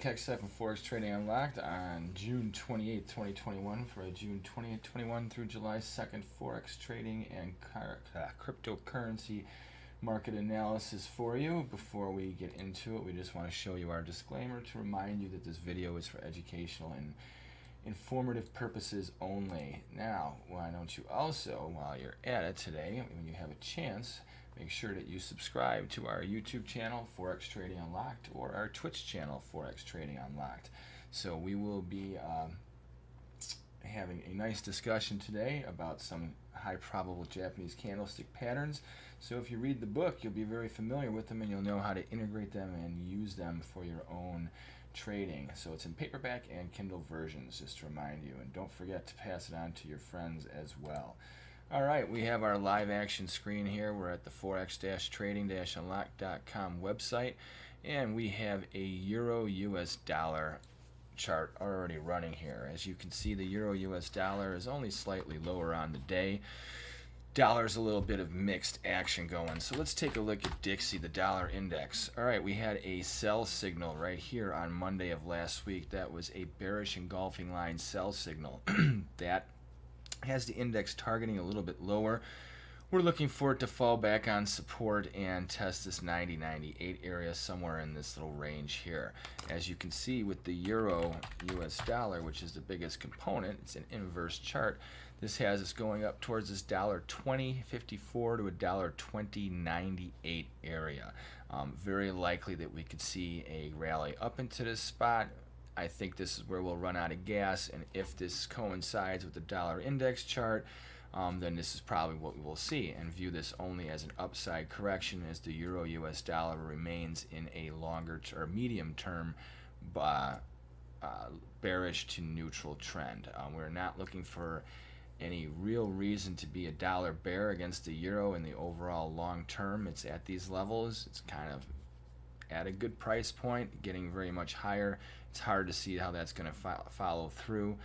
Keck from Forex Trading Unlocked on June 28th, 2021 for a June 20th, 21 through July 2nd Forex trading and cryptocurrency market analysis for you. Before we get into it, we just want to show you our disclaimer to remind you that this video is for educational and informative purposes only. Now, why don't you also, while you're at it today, when you have a chance, make sure that you subscribe to our YouTube channel, Forex Trading Unlocked, or our Twitch channel, Forex Trading Unlocked. So we will be having a nice discussion today about some high probable Japanese candlestick patterns. So if you read the book, you'll be very familiar with them and you'll know how to integrate them and use them for your own trading. So it's in paperback and Kindle versions, just to remind you. And don't forget to pass it on to your friends as well. All right, we have our live action screen here. We're at the forex-trading-unlocked.com website, and we have a Euro US dollar chart already running here. As you can see, the Euro US dollar is only slightly lower on the day. Dollar's a little bit of mixed action going. So let's take a look at Dixie, the dollar index. All right, we had a sell signal right here on Monday of last week. That was a bearish engulfing line sell signal. That has the index targeting a little bit lower. We're looking for it to fall back on support and test this 90-98 area somewhere in this little range here. As you can see with the Euro US dollar, which is the biggest component, it's an inverse chart. This has us going up towards this $1.20.54 to a $1.20.98 area. Very likely that we could see a rally up into this spot. I think this is where we'll run out of gas, and if this coincides with the dollar index chart, then this is probably what we will see, and view this only as an upside correction as the Euro US dollar remains in a longer or medium term bearish to neutral trend. We're not looking for any real reason to be a dollar bear against the euro in the overall long term. It's at these levels. It's kind of at a good price point, getting very much higher. It's hard to see how that's going to follow through.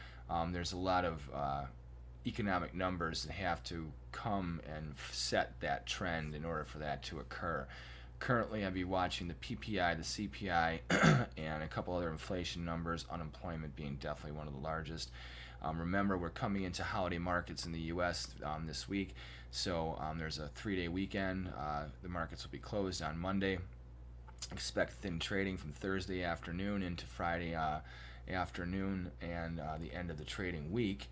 There's a lot of economic numbers that have to come and set that trend in order for that to occur. Currently, I'll be watching the PPI, the CPI, and a couple other inflation numbers, unemployment being definitely one of the largest. Remember, we're coming into holiday markets in the U.S. This week, so there's a 3-day weekend. The markets will be closed on Monday. Expect thin trading from Thursday afternoon into Friday afternoon and the end of the trading week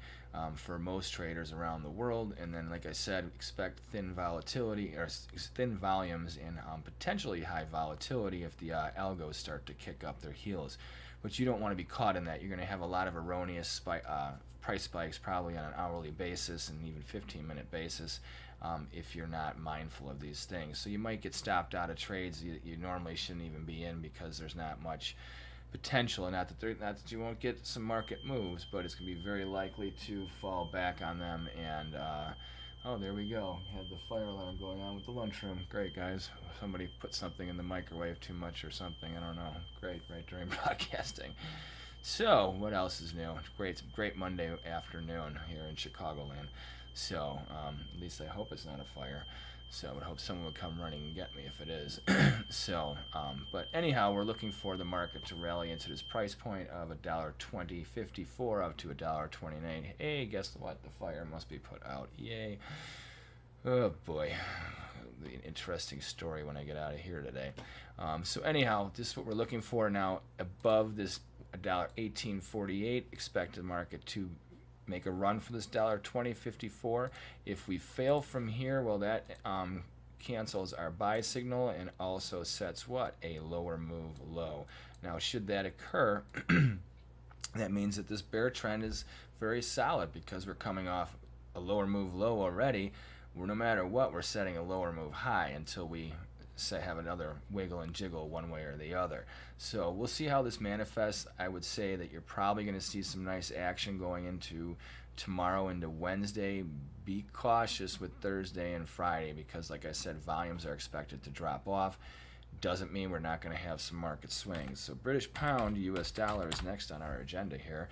for most traders around the world. And then, like I said, expect thin volatility or thin volumes and potentially high volatility if the algos start to kick up their heels. But you don't want to be caught in that. You're going to have a lot of erroneous price spikes, probably on an hourly basis and even 15-minute basis. If you're not mindful of these things. So you might get stopped out of trades you normally shouldn't even be in because there's not much potential. Not that you won't get some market moves, but it's going to be very likely to fall back on them. And oh, there we go. Had the fire alarm going on with the lunchroom. Great, guys. Somebody put something in the microwave too much or something. I don't know. Great, right during broadcasting. So what else is new? Great Monday afternoon here in Chicagoland. So at least I hope it's not a fire. So I would hope someone would come running and get me if it is. So, but anyhow, we're looking for the market to rally into this price point of $1.20.54 up to $1.29. Hey, guess what? The fire must be put out. Yay! Oh boy, an interesting story when I get out of here today. So anyhow, this is what we're looking for now. Above this $1.1848, expect the market to make a run for this $1.20.54. If we fail from here, well, that cancels our buy signal and also sets what? A lower move low. Now, should that occur, that means that this bear trend is very solid because we're coming off a lower move low already. No matter what, we're setting a lower move high until we have another wiggle and jiggle one way or the other. So we'll see how this manifests. I would say that you're probably going to see some nice action going into tomorrow into Wednesday. Be cautious with Thursday and Friday because, like I said, volumes are expected to drop off. Doesn't mean we're not going to have some market swings. So British pound, US dollar is next on our agenda here.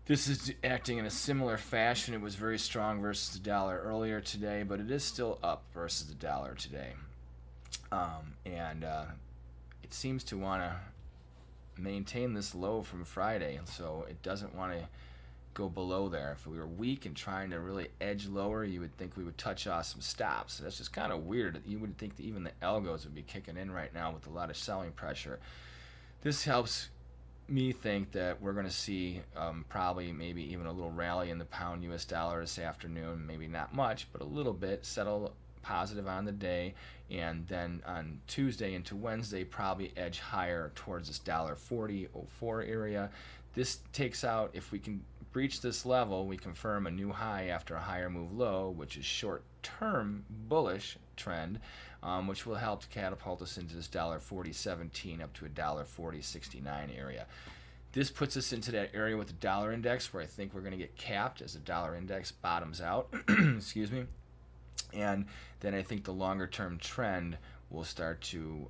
This is acting in a similar fashion. It was very strong versus the dollar earlier today, but it is still up versus the dollar today. And it seems to want to maintain this low from Friday, so it doesn't want to go below there. If we were weak and trying to really edge lower, you would think we would touch off some stops. So that's just kind of weird. You would think that even the algos would be kicking in right now with a lot of selling pressure. This helps me think that we're going to see probably maybe even a little rally in the pound US dollar this afternoon. Maybe not much, but a little bit. Settle positive on the day, and then on Tuesday into Wednesday probably edge higher towards this $1.40.04 area. This takes out, if we can breach this level, we confirm a new high after a higher move low, which is short-term bullish trend, which will help to catapult us into this $1.40.17 up to a $1.40.69 area. This puts us into that area with the dollar index where I think we're going to get capped as the dollar index bottoms out. Excuse me. And then I think the longer term trend will start to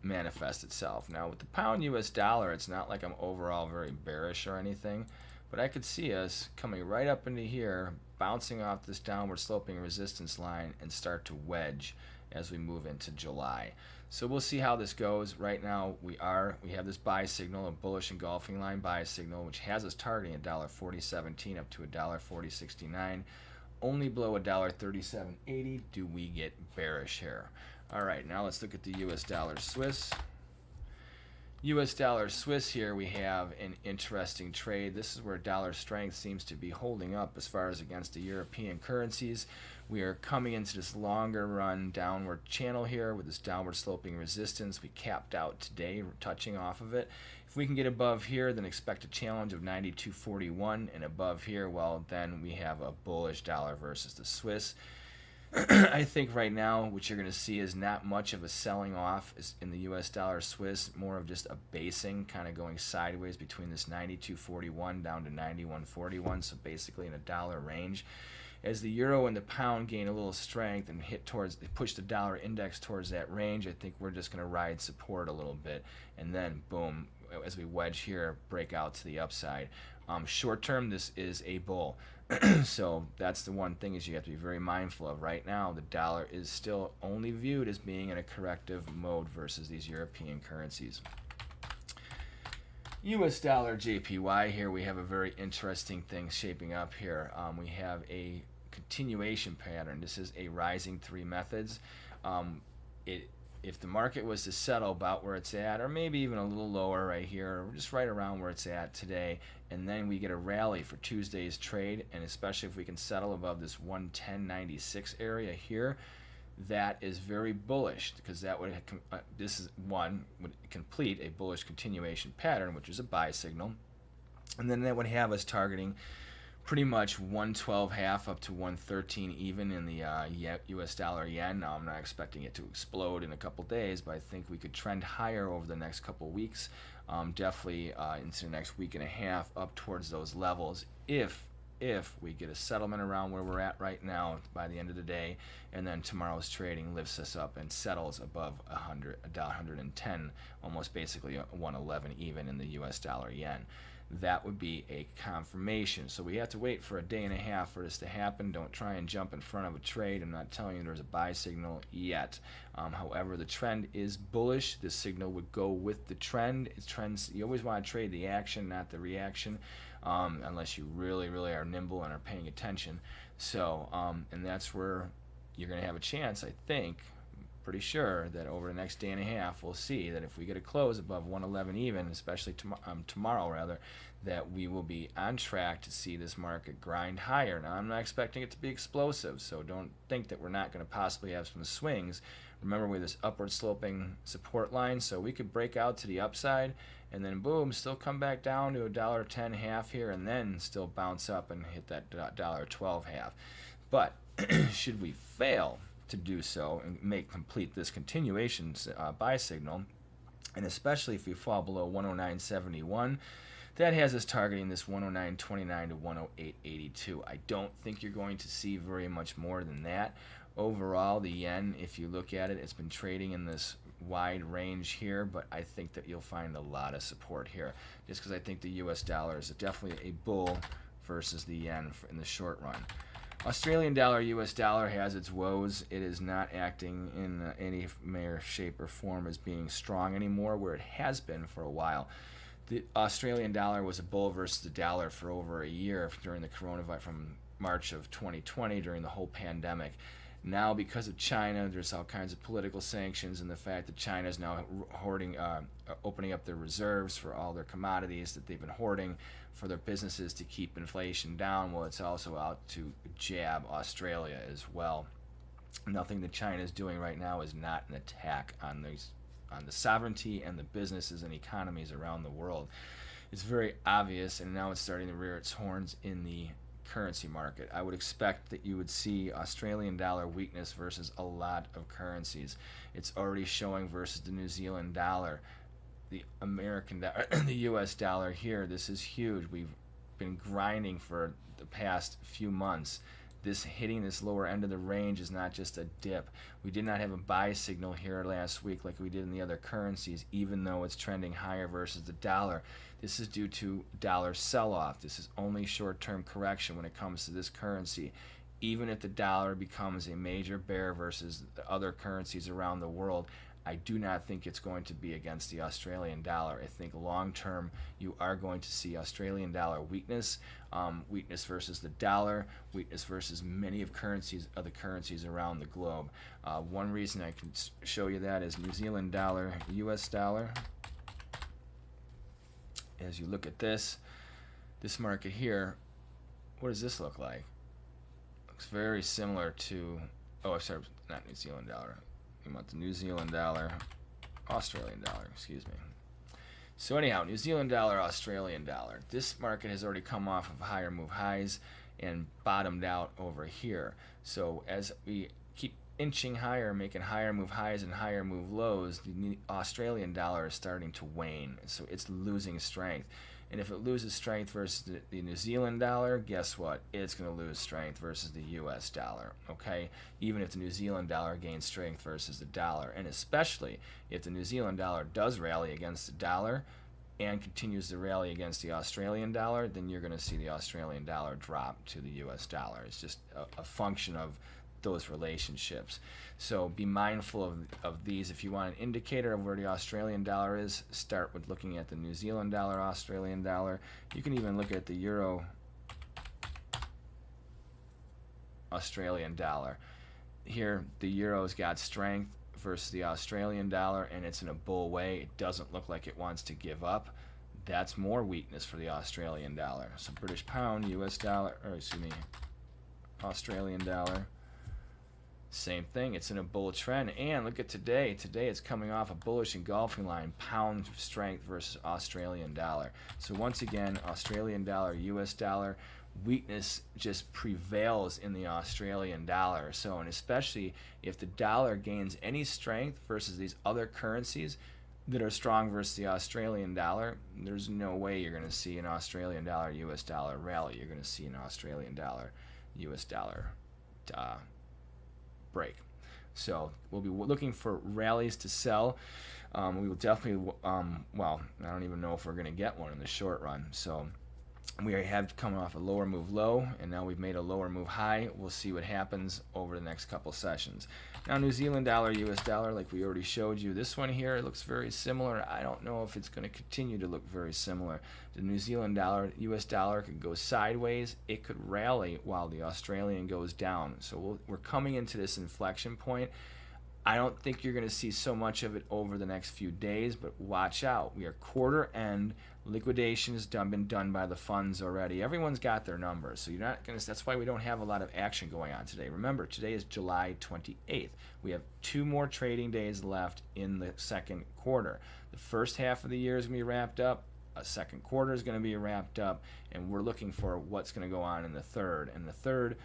manifest itself. Now with the pound US dollar, it's not like I'm overall very bearish or anything, but I could see us coming right up into here, bouncing off this downward sloping resistance line and start to wedge as we move into July. So we'll see how this goes. Right now we have this buy signal, a bullish engulfing line buy signal, which has us targeting $1.40.17 up to $1.40.69. Only below $1.37.80 do we get bearish here. All right, now let's look at the US dollar Swiss. US dollar Swiss here, we have an interesting trade. This is where dollar strength seems to be holding up as far as against the European currencies. We are coming into this longer run downward channel here with this downward sloping resistance. We capped out today, touching off of it. If we can get above here, then expect a challenge of 92.41, and above here, well, then we have a bullish dollar versus the Swiss. I think right now what you're going to see is not much of a selling off in the US dollar Swiss, more of just a basing, kind of going sideways between this 92.41 down to 91.41, so basically in a dollar range. As the euro and the pound gain a little strength and push the dollar index towards that range, I think we're just going to ride support a little bit, and then boom, as we wedge here, break out to the upside. Short term, this is a bull. So that's the one thing is you have to be very mindful of. Right now, the dollar is still only viewed as being in a corrective mode versus these European currencies. US dollar JPY here, we have a very interesting thing shaping up here. We have a continuation pattern. This is a rising three methods. If the market was to settle about where it's at, or maybe even a little lower right here, or just right around where it's at today, and then we get a rally for Tuesday's trade, and especially if we can settle above this 110.96 area here, that is very bullish, because that would would complete a bullish continuation pattern, which is a buy signal, and then that would have us targeting pretty much 112.5 up to 113 even in the US dollar yen. Now I'm not expecting it to explode in a couple days, but I think we could trend higher over the next couple weeks, definitely into the next week and a half up towards those levels if we get a settlement around where we're at right now by the end of the day, and then tomorrow's trading lifts us up and settles above 110, almost basically 111 even in the US dollar yen. That would be a confirmation. So we have to wait for a day and a half for this to happen. Don't try and jump in front of a trade. I'm not telling you there's a buy signal yet. However, the trend is bullish. This signal would go with the trend. Trends, you always want to trade the action, not the reaction, unless you really, really are nimble and are paying attention. So, and that's where you're going to have a chance, I think, pretty sure that over the next day and a half we'll see that if we get a close above 111 even, especially tomorrow rather, that we will be on track to see this market grind higher. Now I'm not expecting it to be explosive, so don't think that we're not going to possibly have some swings. Remember, we have this upward sloping support line, so we could break out to the upside and then boom, still come back down to $1.10 half here, and then still bounce up and hit that $1.12 half. But should we fail to do so and complete this continuation buy signal, and especially if we fall below 109.71, that has us targeting this 109.29 to 108.82. I don't think you're going to see very much more than that. Overall, the yen, if you look at it, it's been trading in this wide range here, but I think that you'll find a lot of support here, just because I think the US dollar is definitely a bull versus the yen in the short run. Australian dollar, US dollar has its woes. It is not acting in any manner, shape, or form as being strong anymore, where it has been for a while. The Australian dollar was a bull versus the dollar for over a year during the coronavirus, from March of 2020, during the whole pandemic. Now, because of China, there's all kinds of political sanctions, and the fact that China is now hoarding, opening up their reserves for all their commodities that they've been hoarding for their businesses to keep inflation down. Well, it's also out to jab Australia as well. Nothing that China is doing right now is not an attack on the sovereignty and the businesses and economies around the world. It's very obvious, and now it's starting to rear its horns in the currency market. I would expect that you would see Australian dollar weakness versus a lot of currencies. It's already showing versus the New Zealand dollar, the American dollar, the US dollar here. This is huge. We've been grinding for the past few months. This hitting this lower end of the range is not just a dip. We did not have a buy signal here last week like we did in the other currencies, even though it's trending higher versus the dollar. This is due to dollar sell-off. This is only short-term correction when it comes to this currency. Even if the dollar becomes a major bear versus the other currencies around the world, I do not think it's going to be against the Australian dollar. I think long-term you are going to see Australian dollar weakness, weakness versus the dollar, weakness versus many of other currencies around the globe. One reason I can show you that is New Zealand dollar, US dollar. As you look at this market here, what does this look like? Looks very similar to, oh, sorry, not New Zealand dollar. We want the New Zealand dollar, Australian dollar, excuse me. So anyhow, New Zealand dollar, Australian dollar. This market has already come off of higher move highs and bottomed out over here. So as we keep inching higher, making higher move highs and higher move lows, the Australian dollar is starting to wane. So it's losing strength. And if it loses strength versus the New Zealand dollar, guess what? It's going to lose strength versus the US dollar, okay? Even if the New Zealand dollar gains strength versus the dollar. And especially if the New Zealand dollar does rally against the dollar and continues to rally against the Australian dollar, then you're going to see the Australian dollar drop to the US dollar. It's just a function of those relationships. So be mindful of these. If you want an indicator of where the Australian dollar is, start with looking at the New Zealand dollar, Australian dollar. You can even look at the euro, Australian dollar. Here the euro's got strength versus the Australian dollar, and it's in a bull way. It doesn't look like it wants to give up. That's more weakness for the Australian dollar. So British pound, US dollar, or excuse me, Australian dollar. Same thing, it's in a bull trend. And look at today. Today it's coming off a bullish engulfing line, pound strength versus Australian dollar. So once again, Australian dollar, US dollar, weakness just prevails in the Australian dollar. So, and especially if the dollar gains any strength versus these other currencies that are strong versus the Australian dollar, there's no way you're going to see an Australian dollar, US dollar rally. You're going to see an Australian dollar, US dollar break. So we'll be looking for rallies to sell. We will definitely, well, I don't even know if we're going to get one in the short run. So we have come off a lower move low, and now we've made a lower move high. We'll see what happens over the next couple sessions. Now, New Zealand dollar, US dollar, like we already showed you, this one here looks very similar. I don't know if it's going to continue to look very similar. The New Zealand dollar, US dollar could go sideways. It could rally while the Australian goes down. So we're coming into this inflection point. I don't think you're going to see so much of it over the next few days, but watch out. We are quarter end. Liquidation has been done by the funds already. Everyone's got their numbers, so you're not going to. That's why we don't have a lot of action going on today. Remember, today is July 28th. We have 2 more trading days left in the second quarter. The first half of the year is going to be wrapped up. A second quarter is going to be wrapped up, and we're looking for what's going to go on in the third. And the third,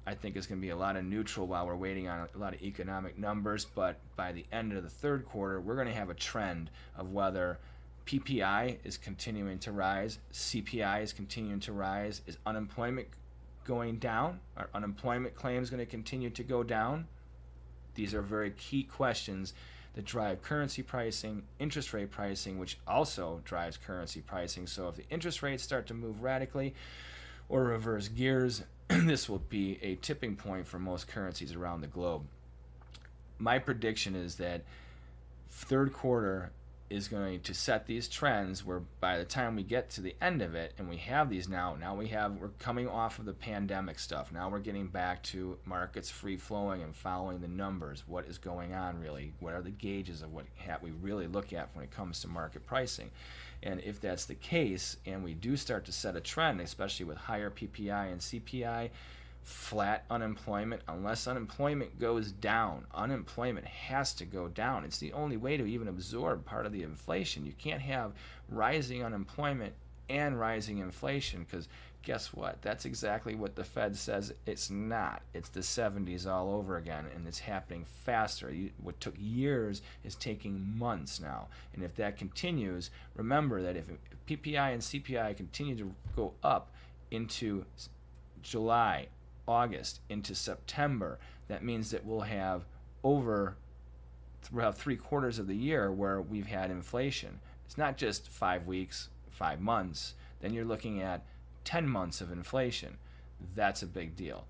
I think, is going to be a lot of neutral while we're waiting on a lot of economic numbers. But by the end of the third quarter, we're going to have a trend of whether PPI is continuing to rise, CPI is continuing to rise, is unemployment going down? Are unemployment claims going to continue to go down? These are very key questions that drive currency pricing, interest rate pricing, which also drives currency pricing. So if the interest rates start to move radically, or reverse gears, this will be a tipping point for most currencies around the globe. My prediction is that third quarter is going to set these trends where by the time we get to the end of it and we have these we're coming off of the pandemic stuff. Now we're getting back to markets free flowing and following the numbers. What is going on really? What are the gauges of what we really look at when it comes to market pricing? And if that's the case and we do start to set a trend, especially with higher PPI and CPI, flat unemployment, unless unemployment goes down, unemployment has to go down. It's the only way to even absorb part of the inflation. You can't have rising unemployment and rising inflation, because guess what? That's exactly what the Fed says it's not. It's the 70s all over again, and it's happening faster. What took years is taking months now. And if that continues, remember that if PPI and CPI continue to go up into July, August, into September, that means that we'll have 3/4 of the year where we've had inflation. It's not just 5 weeks, 5 months. Then you're looking at 10 months of inflation. That's a big deal,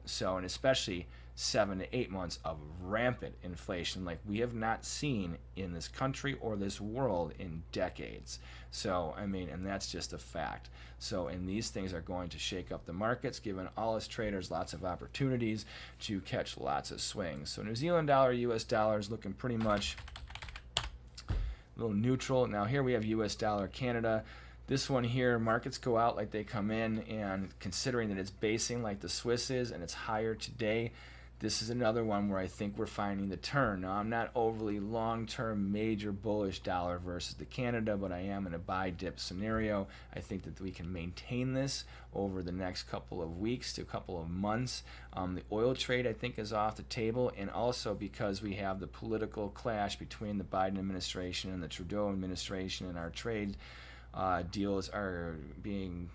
So, and especially 7 to 8 months of rampant inflation like we have not seen in this country or this world in decades. So, and that's just a fact. So, and these things are going to shake up the markets, giving all us traders lots of opportunities to catch lots of swings. So, New Zealand dollar, US dollar is looking pretty much a little neutral. Now, here we have US dollar, Canada. This one here, markets go out like they come in, and considering that it's basing like the Swiss is and it's higher today, this is another one where I think we're finding the turn. Now, I'm not overly long-term major bullish dollar versus the Canada, but I am in a buy-dip scenario. I think that we can maintain this over the next couple of weeks to a couple of months. The oil trade, I think, is off the table, and also because we have the political clash between the Biden administration and the Trudeau administration, and our trade deals are being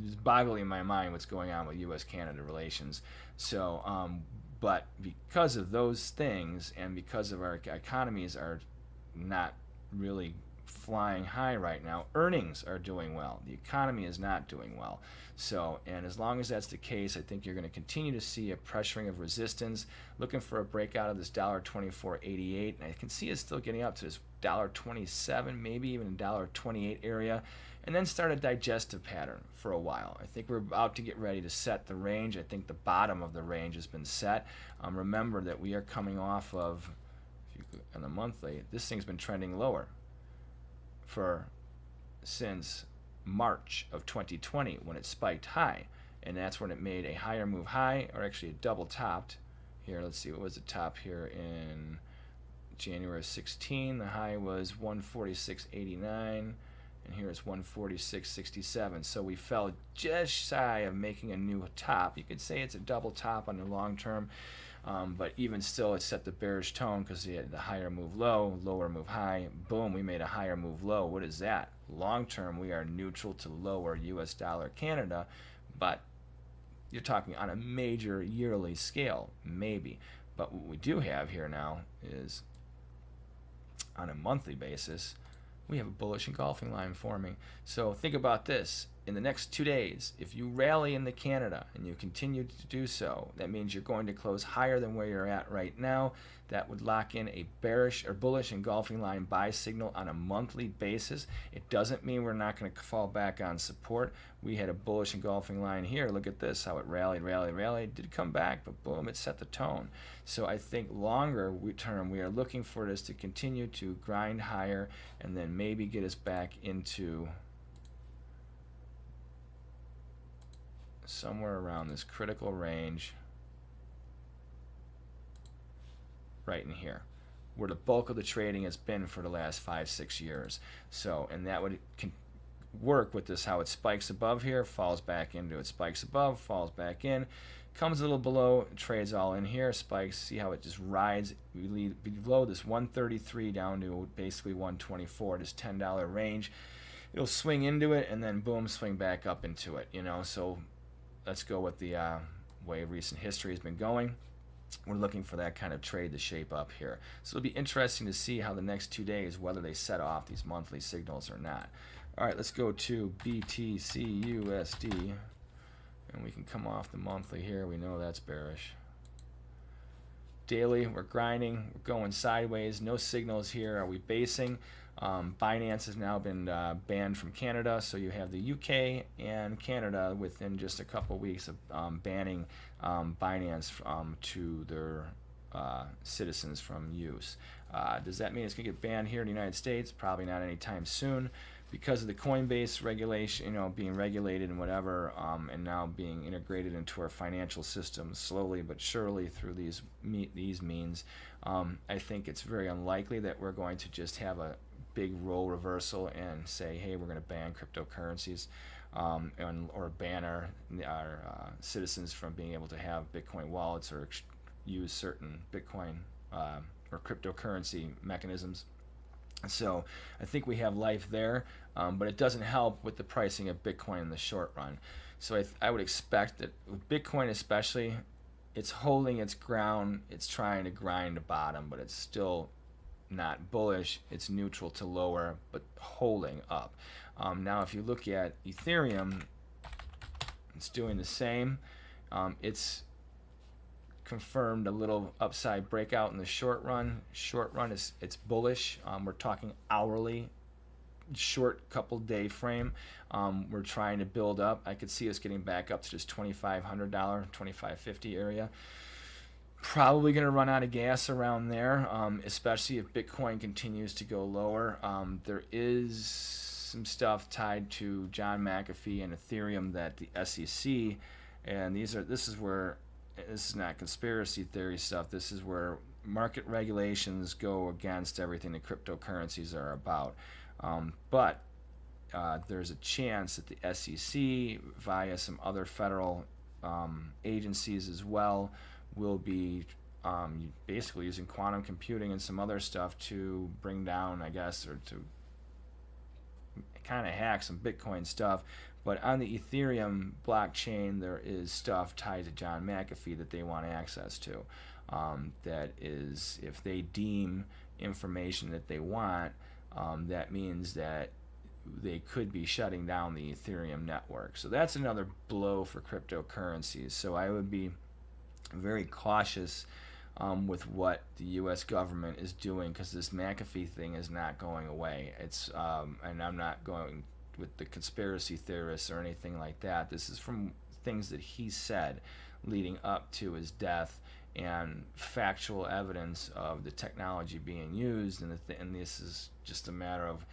it's boggling my mind what's going on with U.S.-Canada relations. So, but because of those things and because of our economies are not really flying high right now, earnings are doing well. The economy is not doing well. So, and as long as that's the case, I think you're going to continue to see a pressuring of resistance, looking for a breakout of this $1.2488, and I can see it still getting up to this $1.27, maybe even $1.28 area, and then start a digestive pattern for a while. I think we're about to get ready to set the range. I think the bottom of the range has been set. Remember that we are coming off of, if you on the monthly, this thing's been trending lower since March of 2020 when it spiked high, and that's when it made a higher move high, or actually a double topped. Here, let's see, what was the top here in January of 16? The high was 146.89. and here it's 146.67. So we fell just shy of making a new top. You could say it's a double top on the long term, but even still, it set the bearish tone because you had the higher move low, lower move high. Boom, we made a higher move low. What is that? Long term, we are neutral to lower US dollar Canada, but you're talking on a major yearly scale, maybe. But what we do have here now is on a monthly basis, we have a bullish engulfing line forming. So think about this. In the next 2 days, if you rally in the Canada and you continue to do so, that means you're going to close higher than where you're at right now. That would lock in a bearish or bullish engulfing line buy signal on a monthly basis. It doesn't mean we're not going to fall back on support. We had a bullish engulfing line here. Look at this, how it rallied, did come back, but boom, it set the tone. So I think longer term, we are looking for this to continue to grind higher and then maybe get us back into somewhere around this critical range right in here, where the bulk of the trading has been for the last 5-6 years. So, and that would work with this, how it spikes above here, falls back into it, spikes above, falls back in, comes a little below, trades all in here, spikes. See how it just rides below this 133 down to basically 124, this $10 range. It'll swing into it and then boom, swing back up into it, you know. So let's go with the way recent history has been going. we're looking for that kind of trade to shape up here. So it'll be interesting to see how the next 2 days, whether they set off these monthly signals or not. All right, let's go to BTCUSD, and we can come off the monthly here. We know that's bearish. Daily, we're grinding, we're going sideways, no signals here. Are we basing? Binance has now been banned from Canada, so you have the UK and Canada within just a couple weeks of banning Binance to their citizens from use. Does that mean it's going to get banned here in the United States? Probably not anytime soon, because of the Coinbase regulation, being regulated and whatever, and now being integrated into our financial system slowly but surely through these means. I think it's very unlikely that we're going to just have a big role reversal and say, hey, we're going to ban cryptocurrencies, or ban our citizens from being able to have Bitcoin wallets or use certain Bitcoin or cryptocurrency mechanisms. So I think we have life there, but it doesn't help with the pricing of Bitcoin in the short run. So I would expect that with Bitcoin especially, it's holding its ground, it's trying to grind the bottom, but it's still not bullish, it's neutral to lower, but holding up. Now if you look at Ethereum, it's doing the same. It's confirmed a little upside breakout in the short run. Short run it's bullish. We're talking hourly, short couple day frame. We're trying to build up. I could see us getting back up to this $2,500, $2,550 area. Probably going to run out of gas around there, especially if Bitcoin continues to go lower. There is some stuff tied to John McAfee and Ethereum that the SEC, and this is not conspiracy theory stuff. This is where market regulations go against everything that cryptocurrencies are about. But there's a chance that the SEC, via some other federal agencies as well, will be basically using quantum computing and some other stuff to bring down, I guess, or to kind of hack some Bitcoin stuff. But on the Ethereum blockchain, there is stuff tied to John McAfee that they want access to. That is, if they deem information that they want, that means that they could be shutting down the Ethereum network. So that's another blow for cryptocurrencies. So I would be very cautious with what the U.S. government is doing, because this McAfee thing is not going away. It's and I'm not going with the conspiracy theorists or anything like that. This is from things that he said leading up to his death and factual evidence of the technology being used, and this is just a matter of,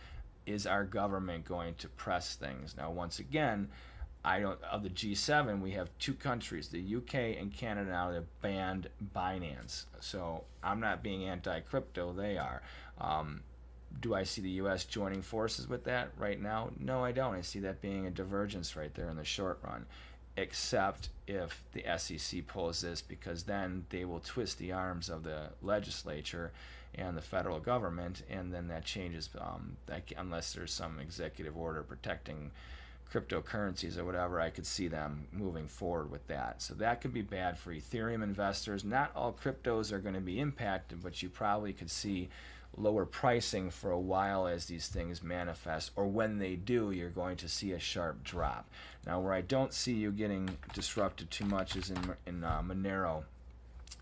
is our government going to press things? Now, once again, of the G7, we have two countries, the UK and Canada, now that have banned Binance. So I'm not being anti-crypto, they are. Do I see the U.S. joining forces with that right now? No, I don't. I see that being a divergence right there in the short run, except if the SEC pulls this, because then they will twist the arms of the legislature and the federal government, and then that changes, unless there's some executive order protecting cryptocurrencies or whatever. I could see them moving forward with that. So that could be bad for Ethereum investors. Not all cryptos are going to be impacted, but you probably could see lower pricing for a while as these things manifest, or when they do, you're going to see a sharp drop. Now, where I don't see you getting disrupted too much is in Monero.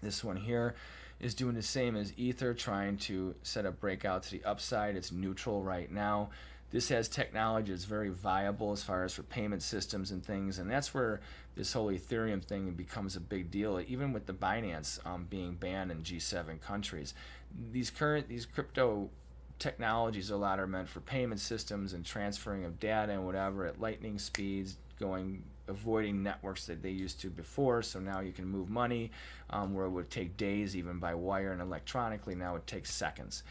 This one here is doing the same as Ether, trying to set a breakout to the upside. It's neutral right now. This has technology that's very viable as far as for payment systems and things, and that's where this whole Ethereum thing becomes a big deal, even with the Binance being banned in G7 countries. These crypto technologies, a lot are meant for payment systems and transferring of data and whatever at lightning speeds, avoiding networks that they used to before. So now you can move money where it would take days, even by wire and electronically. Now it takes seconds,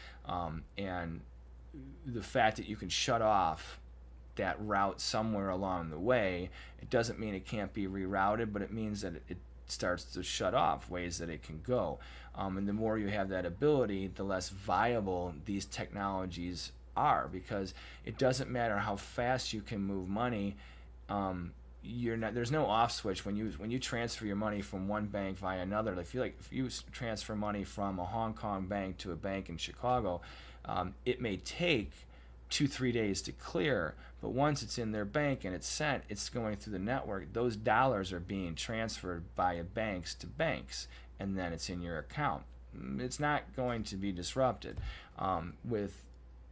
and the fact that you can shut off that route somewhere along the way, it doesn't mean it can't be rerouted, but it means that it starts to shut off ways that it can go. And the more you have that ability, the less viable these technologies are, because it doesn't matter how fast you can move money. you're not, there's no off switch when you transfer your money from one bank via another. I feel like if you transfer money from a Hong Kong bank to a bank in Chicago, it may take 2-3 days to clear, but once it's in their bank and it's sent, it's going through the network. Those dollars are being transferred via banks to banks, and then it's in your account. It's not going to be disrupted. With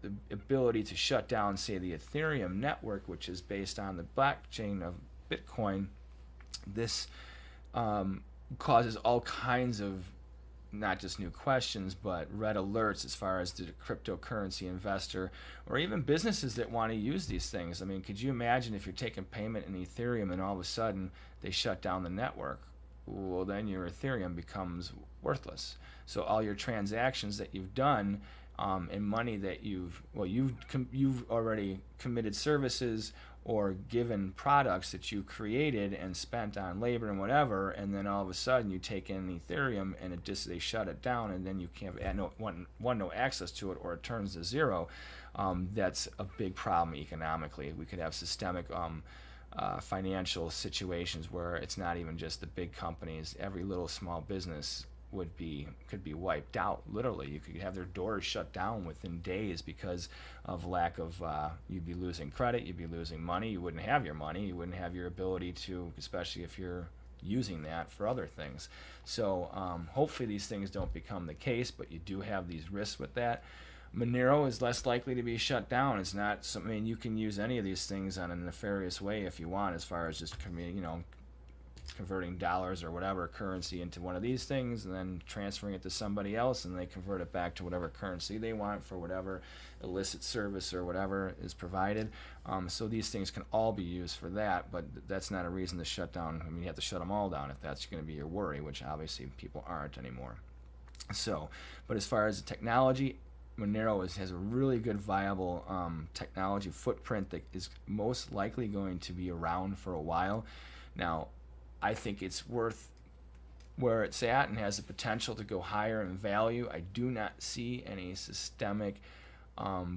the ability to shut down, say, the Ethereum network, which is based on the blockchain of Bitcoin, this causes all kinds of not just new questions, but red alerts as far as the cryptocurrency investor or even businesses that want to use these things. I mean, could you imagine if you're taking payment in Ethereum and all of a sudden they shut down the network? Well, then your Ethereum becomes worthless. So all your transactions that you've done and money that you've already committed services or given products that you created and spent on labor and whatever, and then all of a sudden you take in Ethereum and they shut it down, and then you can't have no access to it, or it turns to zero. That's a big problem economically. We could have systemic financial situations where it's not even just the big companies. Every little small business could be wiped out. Literally, you could have their doors shut down within days because of lack of you'd be losing credit, you'd be losing money, you wouldn't have your money, you wouldn't have your ability to, especially if you're using that for other things. So hopefully these things don't become the case, but you do have these risks with that. Monero is less likely to be shut down. It's not something, I mean, you can use any of these things on a nefarious way if you want, as far as just converting dollars or whatever currency into one of these things and then transferring it to somebody else, and they convert it back to whatever currency they want for whatever illicit service or whatever is provided. So these things can all be used for that, but that's not a reason to shut down. I mean, you have to shut them all down if that's going to be your worry, which obviously people aren't anymore. So, but as far as the technology, Monero has a really good viable technology footprint that is most likely going to be around for a while. Now, I think it's worth where it's at and has the potential to go higher in value. I do not see any systemic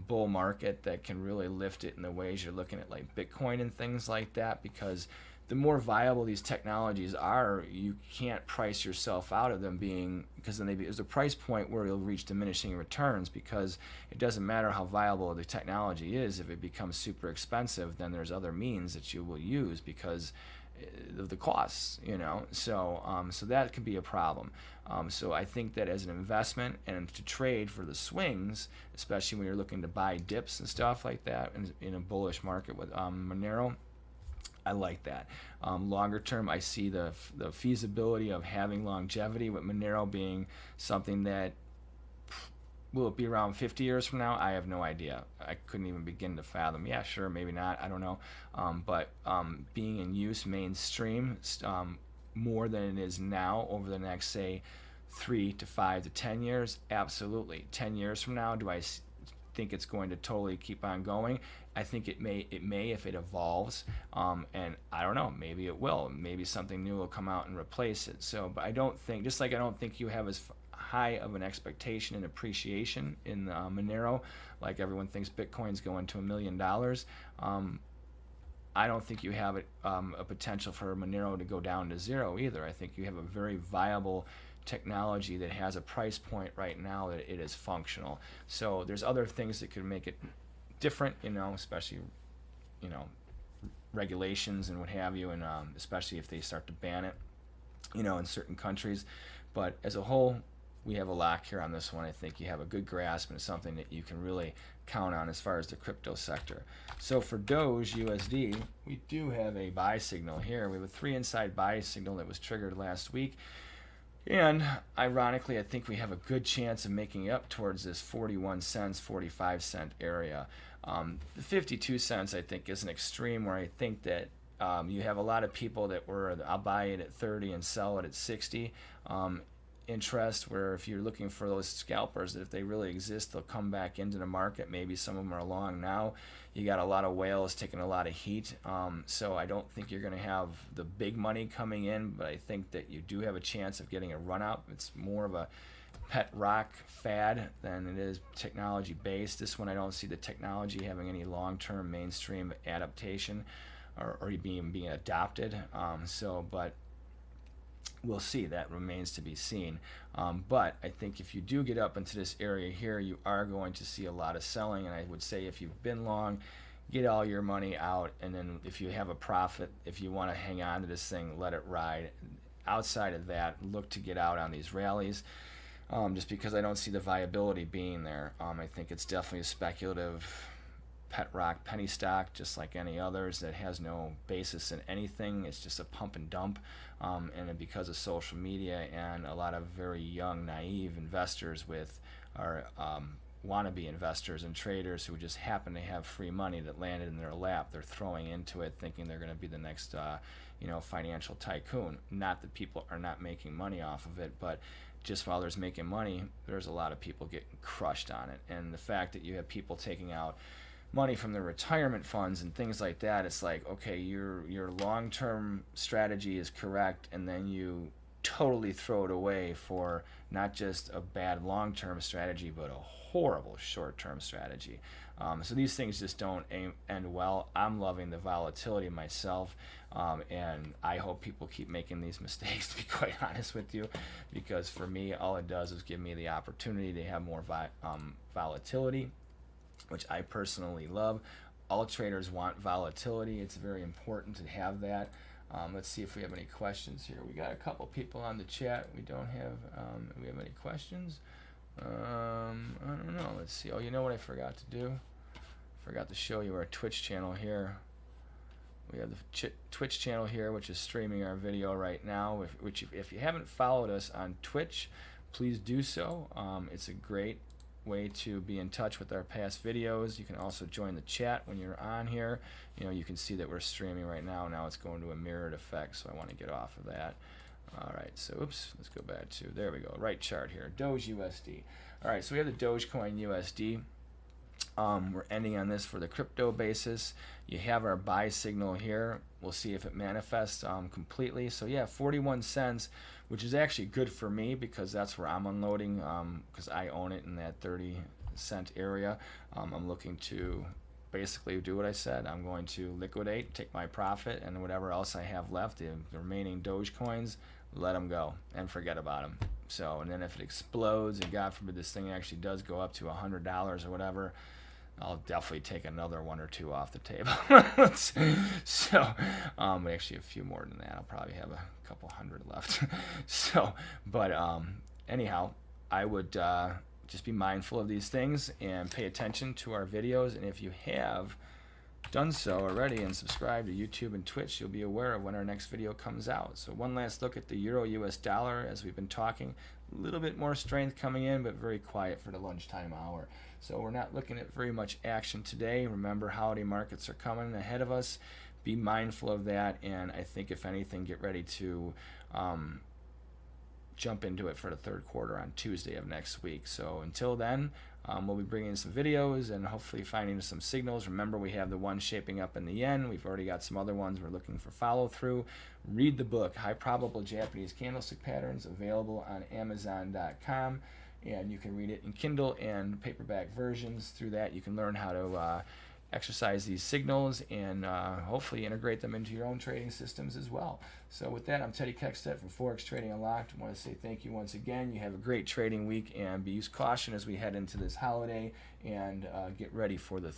bull market that can really lift it in the ways you're looking at, like Bitcoin and things like that, because the more viable these technologies are, you can't price yourself out of them being, because then there's a price point where you'll reach diminishing returns, because it doesn't matter how viable the technology is. If it becomes super expensive, then there's other means that you will use because of the costs, so that could be a problem. So I think that as an investment and to trade for the swings, especially when you're looking to buy dips and stuff like that in a bullish market with Monero, I like that. Longer term, I see the feasibility of having longevity, with Monero being something that, will it be around 50 years from now? I have no idea. I couldn't even begin to fathom. Yeah, sure, maybe not. I don't know. But being in use mainstream more than it is now over the next, say, 3 to 5 to 10 years, absolutely. 10 years from now, do I think it's going to totally keep on going? I think it may if it evolves, and I don't know, maybe it will. Maybe something new will come out and replace it. So, but I don't think, just like I don't think you have as high of an expectation and appreciation in Monero, like everyone thinks Bitcoin's going to $1 million. I don't think you have a potential for Monero to go down to zero either. I think you have a very viable technology that has a price point right now that it is functional. So there's other things that could make it different, especially, regulations and what have you, and especially if they start to ban it, in certain countries. But as a whole, we have a lock here on this one. I think you have a good grasp, and it's something that you can really count on as far as the crypto sector. So for Doge USD, we do have a buy signal here. We have a 3 inside buy signal that was triggered last week. And ironically, I think we have a good chance of making it up towards this 41 cents, 45 cent area. The 52 cents, I think, is an extreme where I think that you have a lot of people that I'll buy it at 30 and sell it at 60. Interest, where if you're looking for those scalpers, that if they really exist, they'll come back into the market. Maybe some of them are long now. You got a lot of whales taking a lot of heat, so I don't think you're going to have the big money coming in, but I think that you do have a chance of getting a run up. It's more of a pet rock fad than it is technology based. This one, I don't see the technology having any long-term mainstream adaptation or being adopted. But we'll see. That remains to be seen. But I think if you do get up into this area here, you are going to see a lot of selling. And I would say if you've been long, get all your money out. And then if you have a profit, if you want to hang on to this thing, let it ride. Outside of that, look to get out on these rallies. Just because I don't see the viability being there. I think it's definitely a speculative pet rock penny stock, just like any others, that has no basis in anything. It's just a pump and dump. And because of social media and a lot of very young, naive investors are wannabe investors and traders who just happen to have free money that landed in their lap, they're throwing into it thinking they're going to be the next financial tycoon. Not that people are not making money off of it, but just while there's making money, there's a lot of people getting crushed on it. And the fact that you have people taking out money from their retirement funds and things like that, it's like, okay, your long-term strategy is correct, and then you totally throw it away for not just a bad long-term strategy, but a horrible short-term strategy. So these things just don't end well. I'm loving the volatility myself, and I hope people keep making these mistakes, to be quite honest with you, because for me, all it does is give me the opportunity to have more volatility, which I personally love. All traders want volatility. It's very important to have that. Let's see if we have any questions here. We got a couple people on the chat. We don't have, do we have any questions? I don't know. Let's see. Oh, you know what I forgot to do? Forgot to show you our Twitch channel here. We have the Twitch channel here, which is streaming our video right now. If you haven't followed us on Twitch, please do so. It's a great way to be in touch with our past videos. You can also join the chat when you're on here. You can see that we're streaming right now. Now it's going to a mirrored effect, so I want to get off of that. All right, so oops, let's go back to, there we go, right chart here, Doge USD. All right, so we have the Dogecoin USD. We're ending on this for the crypto basis. You have our buy signal here. We'll see if it manifests completely. So yeah, 41 cents, which is actually good for me because that's where I'm unloading, because I own it in that 30-cent area. I'm looking to basically do what I said. I'm going to liquidate, take my profit, and whatever else I have left, the remaining Dogecoins, let them go and forget about them. So, and then if it explodes, and God forbid this thing actually does go up to $100 or whatever, I'll definitely take another one or two off the table. So, actually a few more than that. I'll probably have a couple hundred left. So, but anyhow, I would just be mindful of these things and pay attention to our videos. And if you have done so already and subscribed to YouTube and Twitch, you'll be aware of when our next video comes out. So one last look at the Euro US dollar as we've been talking. A little bit more strength coming in, but very quiet for the lunchtime hour. So we're not looking at very much action today. Remember, holiday markets are coming ahead of us. Be mindful of that, and I think if anything, get ready to jump into it for the third quarter on Tuesday of next week. So until then, we'll be bringing some videos and hopefully finding some signals. Remember, we have the one shaping up in the yen. We've already got some other ones we're looking for follow through. Read the book, High Probable Japanese Candlestick Patterns, available on Amazon.com. And you can read it in Kindle and paperback versions. Through that, you can learn how to exercise these signals and hopefully integrate them into your own trading systems as well. So with that, I'm Teddy Keckstedt from Forex Trading Unlocked. I want to say thank you once again. You have a great trading week, and use caution as we head into this holiday and get ready for the